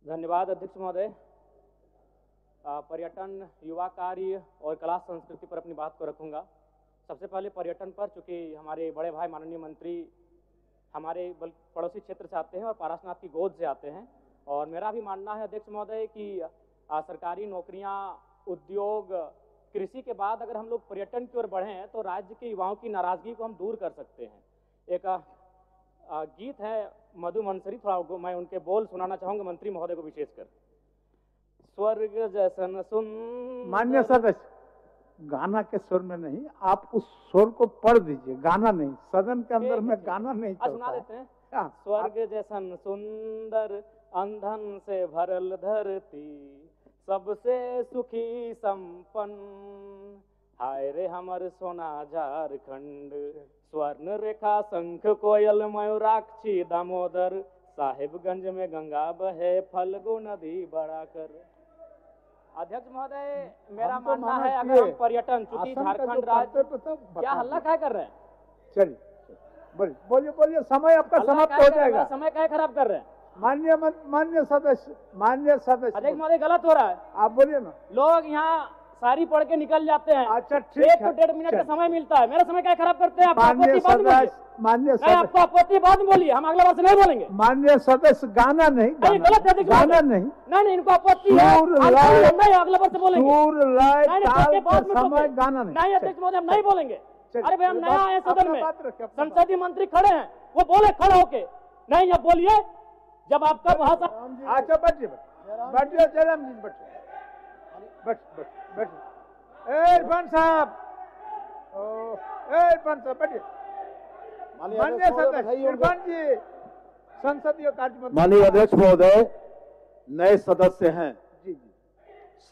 धन्यवाद अध्यक्ष महोदय। पर्यटन, युवा कार्य और कला संस्कृति पर अपनी बात को रखूंगा। सबसे पहले पर्यटन पर, चूंकि हमारे बड़े भाई माननीय मंत्री हमारे पड़ोसी क्षेत्र से आते हैं और पारसनाथ की गोद से आते हैं, और मेरा भी मानना है अध्यक्ष महोदय कि सरकारी नौकरियां, उद्योग, कृषि के बाद अगर हम लोग पर्यटन की ओर बढ़ें तो राज्य के युवाओं की नाराजगी को हम दूर कर सकते हैं। एक गीत है मधु मंसरी, थोड़ा मैं उनके बोल सुनाना चाहूंगा मंत्री महोदय को विशेषकर। स्वर्ग जैसन सुंदर। मान्य सदस्य, गाना के सुर में नहीं, आप उस सुर को पढ़ दीजिए, गाना नहीं। सदन के अंदर में गाना नहीं चलता। सुना देते हैं। स्वर्ग जैसन सुंदर, अंधन से भरल धरती, सबसे सुखी संपन्न, हाय रे हमर सोना झारखंड, स्वर्ण रेखा शंख कोयल मयूराक्षी दामोदर, साहिबगंज में गंगा बहे फल्गु नदी बढ़ाकर। अध्यक्ष महोदय, मेरा मानना है अगर हम पर्यटन, चूंकि झारखंड राज्य, क्या हल्ला क्या कर रहे हैं? चलिए बोलिए बोलिए, समय आपका समाप्त हो जाएगा। समय क्या खराब कर रहे हैं? मान्य सदस्य अध्यक्ष महोदय, गलत हो रहा है। आप बोलिए ना। लोग यहाँ सारी पढ़ के निकल जाते हैं। अच्छा ठीक है, 1 to 1.5 मिनट का समय मिलता है, मेरा समय क्या खराब करते हैं आप? मान्य सदस्य, आपको आपत्ति बाद में बोलिए, हम अगला बार से नहीं बोलेंगे। मान्य सदस्य, गाना नहीं, गलत है, गाना नहीं, नहीं इनको आपत्ति है, नहीं अगला बार से बोलेंगे। गाना नहीं अध्यक्ष महोदय, हम नहीं बोलेंगे। अरे भाई, हम नया आए सदन में, संसदीय मंत्री खड़े हैं, वो बोले खड़े होके, नहीं अब बोलिए जब आपका भाषण। अच्छा बैठिए जयराम जी, बैठिए इरफान साहब, इरफान साहब बैठिए। माननीय सदस्य इरफान जी, संसदीय कार्य मंत्री। माननीय अध्यक्ष महोदय, नए सदस्य हैं, जी,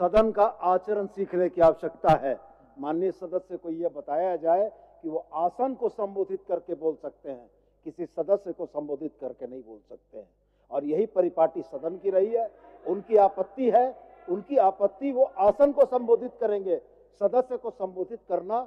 सदन का आचरण सीखने की आवश्यकता है। माननीय सदस्य को यह बताया जाए कि वो आसन को संबोधित करके बोल सकते हैं, किसी सदस्य को संबोधित करके नहीं बोल सकते हैं, और यही परिपाटी सदन की रही है। उनकी आपत्ति है, उनकी आपत्ति वो आसन को संबोधित करेंगे, सदस्य को संबोधित करना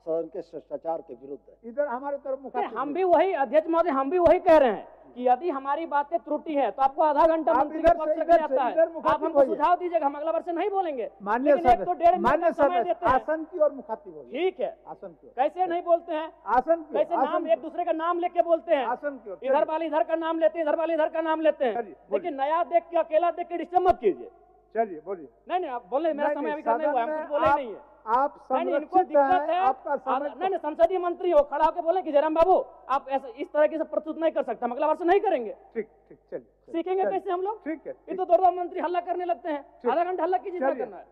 सदन के शिष्टाचार के विरुद्ध है। इधर हमारे तरफ हम भी वही, अध्यक्ष महोदय, हम भी वही कह रहे हैं कि यदि हमारी बातें त्रुटि है तो आपको आधा घंटा मंत्री के पक्ष से जाता है, आप हमको सुझाव दीजिएगा, हम अगला वर्ष नहीं बोलेंगे। मान्य सदस्य, आसन की और मुखातिब होगी। ठीक है, आसन की ओर कैसे नहीं बोलते हैं? आसन की, कैसे नाम एक दूसरे का नाम लेके बोलते हैं? आसन की ओर, इधर वाले इधर का नाम लेते हैं, इधर वाले इधर का नाम लेते हैं, लेकिन नया देख के, अकेला देख के डिस्टर्ब मत कीजिए। चलिए बोलिए। नहीं आप बोले, मेरा समय अभी खत्म हुआ है, हम कुछ बोले नहीं है। आप इनको दिक्कत है, आपका समय नहीं संसदीय मंत्री हो, खड़ा होकर बोले कि जयराम बाबू आप ऐसा इस तरह की सब प्रस्तुत नहीं कर सकते, हम अगला वर्ष नहीं करेंगे। ठीक चलिए, सीखेंगे कैसे हम लोग? ठीक है, ये तो 2 मंत्री हल्ला करने लगते हैं, आधा घंटा हल्ला कीजिए, क्या करना है?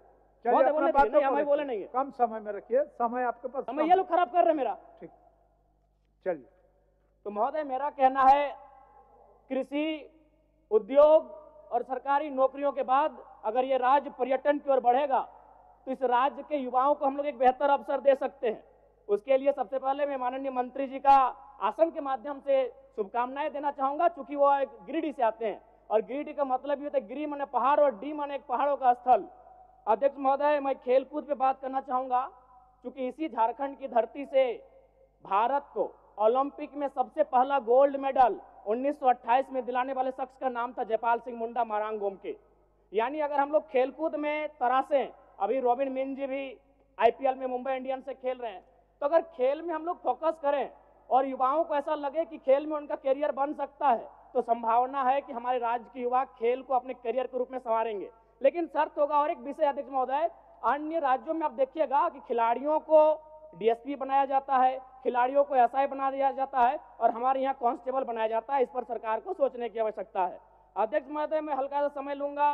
नहीं हमें बोले नहीं है। कम समय में रखिए, समय आपके पास, समय ये लोग खराब कर रहे हैं मेरा। ठीक, चलिए। तो महोदय, मेरा कहना है कृषि, उद्योग और सरकारी नौकरियों के बाद अगर ये राज्य पर्यटन की ओर बढ़ेगा तो इस राज्य के युवाओं को हम लोग एक बेहतर अवसर दे सकते हैं। उसके लिए सबसे पहले मैं माननीय मंत्री जी का आसन के माध्यम से शुभकामनाएं देना चाहूंगा, चूंकि वो एक गिरिडीह से आते हैं, और गिरिडीह का मतलब ये होता है गिरी माने पहाड़ और डी माने एक पहाड़ों का स्थल। अध्यक्ष महोदय, मैं खेलकूद पे बात करना चाहूंगा, चूंकि इसी झारखंड की धरती से भारत को ओलंपिक में सबसे पहला गोल्ड मेडल 1928 में दिलाने वाले शख्स का नाम था जयपाल सिंह मुंडा मारांग गोमके। यानी अगर हम लोग खेलकूद में तरासें, अभी रॉबिन मिन जी भी आईपीएल में मुंबई इंडियंस से खेल रहे हैं, तो अगर खेल में हम लोग फोकस करें और युवाओं को ऐसा लगे कि खेल में उनका करियर बन सकता है, तो संभावना है कि हमारे राज्य के युवा खेल को अपने करियर के रूप में संवारेंगे। लेकिन शर्त होगा और एक विषय अध्यक्ष महोदय, अन्य राज्यों में आप देखिएगा कि खिलाड़ियों को डीएसपी बनाया जाता है, खिलाड़ियों को एसआई बना दिया जाता है, और हमारे यहाँ कांस्टेबल बनाया जाता है। इस पर सरकार को सोचने की आवश्यकता है। अध्यक्ष महोदय, मैं हल्का सा समय लूंगा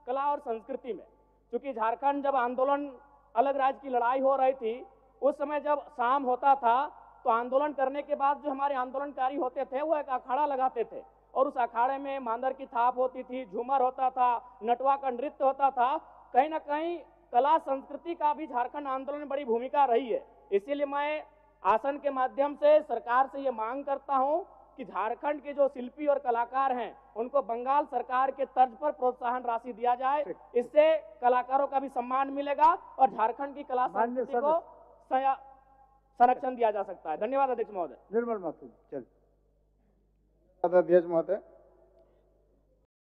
कला और संस्कृति में, क्योंकि झारखंड जब आंदोलन, अलग राज्य की लड़ाई हो रही थी, उस समय जब शाम होता था तो आंदोलन करने के बाद जो हमारे आंदोलनकारी होते थे वो एक अखाड़ा लगाते थे, और उस अखाड़े में मांदर की थाप होती थी, झूमर होता था, नटवा का नृत्य होता था। कहीं ना कहीं कला संस्कृति का भी झारखंड आंदोलन में बड़ी भूमिका रही है। इसीलिए मैं आसन के माध्यम से सरकार से ये मांग करता हूं कि झारखंड के जो शिल्पी और कलाकार हैं उनको बंगाल सरकार के तर्ज पर प्रोत्साहन राशि दिया जाए, इससे कलाकारों का भी सम्मान मिलेगा और झारखंड की कला संस्कृति को संरक्षण दिया जा सकता है। धन्यवाद अध्यक्ष महोदय। निर्मल माथुर, चल। अध्यक्ष महोदय,